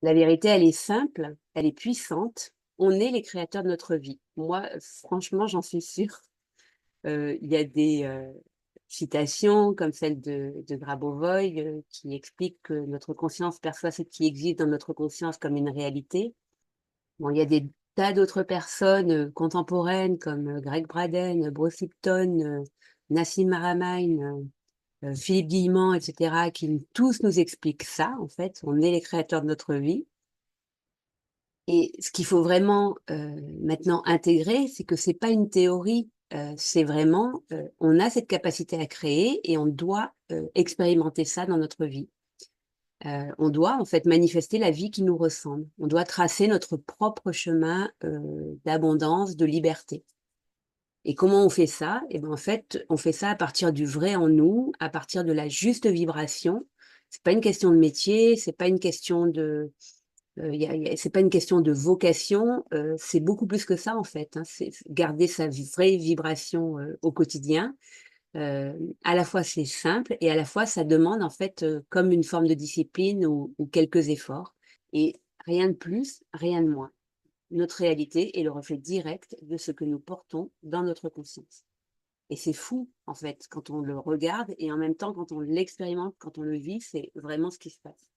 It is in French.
La vérité, elle est simple, elle est puissante. On est les créateurs de notre vie. Moi, franchement, j'en suis sûre. Il y a des, citations comme celle de Grabovoi, qui explique que notre conscience perçoit ce qui existe dans notre conscience comme une réalité. Bon, il y a des tas d'autres personnes, contemporaines comme, Greg Braden, Bruce Lipton, Nassim Haramein, Philippe Guillemant et cetera, qui tous nous expliquent ça, en fait. On est les créateurs de notre vie. Et ce qu'il faut vraiment, maintenant intégrer, c'est que c'est pas une théorie, c'est vraiment, on a cette capacité à créer et on doit, expérimenter ça dans notre vie. On doit en fait manifester la vie qui nous ressemble. On doit tracer notre propre chemin, d'abondance, de liberté. Et comment on fait ça? Et ben, en fait, on fait ça à partir du vrai en nous, à partir de la juste vibration. C'est pas une question de métier, c'est pas une question de c'est pas une question de vocation, c'est beaucoup plus que ça en fait, hein. C'est garder sa vraie vibration, au quotidien. À la fois c'est simple et à la fois ça demande en fait, comme une forme de discipline ou quelques efforts et rien de plus, rien de moins. Notre réalité est le reflet direct de ce que nous portons dans notre conscience et c'est fou en fait quand on le regarde et en même temps quand on l'expérimente, quand on le vit, c'est vraiment ce qui se passe.